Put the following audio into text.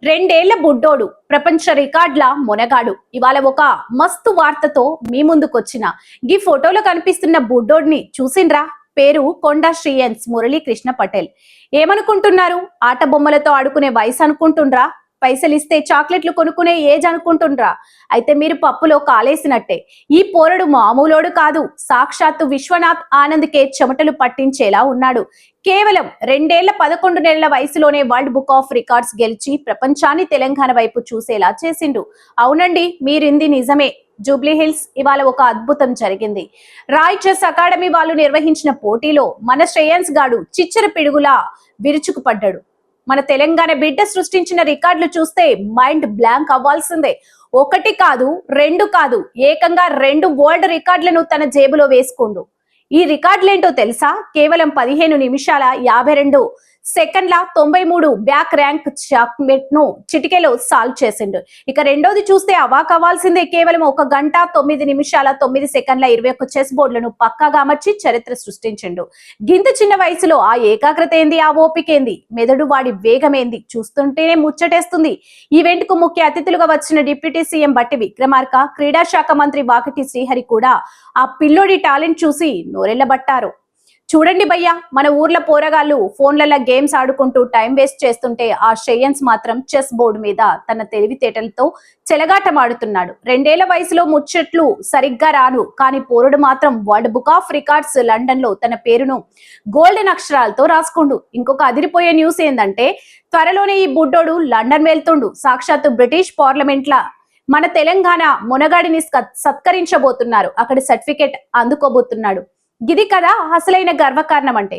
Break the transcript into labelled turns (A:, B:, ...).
A: రెండేళ్ల బుడ్డోడు ప్రపంచ రికార్డుల మొనగాడు ఇవాళ ఒక మస్తు వార్తతో మీ ముందుకొచ్చిన. ఈ ఫోటోలో కనిపిస్తున్న బుడ్డోడిని చూసిండ్రా? పేరు కొండా శ్రీయన్స్ మురళీ కృష్ణ పటేల్. ఏమనుకుంటున్నారు? ఆట బొమ్మలతో ఆడుకునే వయసు అనుకుంటుండ్రా? పైసలు ఇస్తే చాక్లెట్లు కొనుక్కునే ఏజ్ అనుకుంటుండ్రా? అయితే మీరు పప్పులో కాలేసినట్టే. ఈ పోరడు మామూలోడు కాదు, సాక్షాత్తు విశ్వనాథ్ ఆనంద్కే చెమటలు పట్టించేలా ఉన్నాడు. కేవలం 2 ఏళ్ల 11 నెలల వయసులోనే వరల్డ్ బుక్ ఆఫ్ రికార్డ్స్ గెలిచి ప్రపంచాన్ని తెలంగాణ వైపు చూసేలా చేసిండు. అవునండి, మీరింది నిజమే. జూబ్లీ హిల్స్ ఇవాళ ఒక అద్భుతం జరిగింది. రాయ్ చెస్ అకాడమీ వాళ్ళు నిర్వహించిన పోటీలో మన శ్రేయన్స్ గాడు చిచ్చర పిడుగులా విరుచుకుపడ్డాడు. మన తెలంగాణ బిడ్డ సృష్టించిన రికార్డులు చూస్తే మైండ్ బ్లాంక్ అవ్వాల్సిందే. ఒకటి కాదు, రెండు కాదు, ఏకంగా 2 వరల్డ్ రికార్డులను తన జేబులో వేసుకుండు. ఈ రికార్డులేంటో తెలుసా? కేవలం 15 నిమిషాల 52 సెకండ్ల 93 బ్యాక్ ర్యాంక్ చాక్లెట్ ను చిటికెలో సాల్వ్ చేసిండు. ఇక రెండోది చూస్తే అవాక్ అవ్వాల్సిందే. కేవలం 1 గంట 9 నిమిషాల 9 సెకండ్ల 21 చెస్ బోర్డులను పక్కాగా అమర్చి చరిత్ర సృష్టించిండు. గింత చిన్న వయసులో ఆ ఏకాగ్రత ఏంది, ఆ ఓపికేంది, మెదడు వాడి వేగమేంది చూస్తుంటేనే ముచ్చటేస్తుంది. ఈవెంట్ కు ముఖ్య అతిథులుగా వచ్చిన డిప్యూటీ సీఎం బట్టి విక్రమార్క, క్రీడా శాఖ మంత్రి వాకిటి శ్రీహరి కూడా ఆ పిల్లోడి టాలెంట్ చూసి నోరెళ్లబట్టారు. చూడండి భయ్యా, మన ఊర్ల పోరగాళ్ళు ఫోన్లలో గేమ్స్ ఆడుకుంటూ టైం వేస్ట్ చేస్తుంటే ఆ శ్రేయన్స్ మాత్రం చెస్ బోర్డు మీద తన తెలివితేటలతో చెలగాటమాడుతున్నాడు. 2 ఏళ్ల వయసులో ముచ్చట్లు సరిగ్గా రాను, కానీ పోరుడు మాత్రం world book of records London లో తన పేరును గోల్డెన్ అక్షరాలతో రాసుకుండు. ఇంకొక అదిరిపోయే న్యూస్ ఏంటంటే త్వరలోనే ఈ బుడ్డోడు లండన్ వెళ్తుండు. సాక్షాత్తు బ్రిటిష్ పార్లమెంట్ ల మన తెలంగాణ మునగాడిని సత్కరించబోతున్నారు. అక్కడ సర్టిఫికెట్ అందుకోబోతున్నాడు. ఇది కదా అసలైన గర్వకారణం అంటే.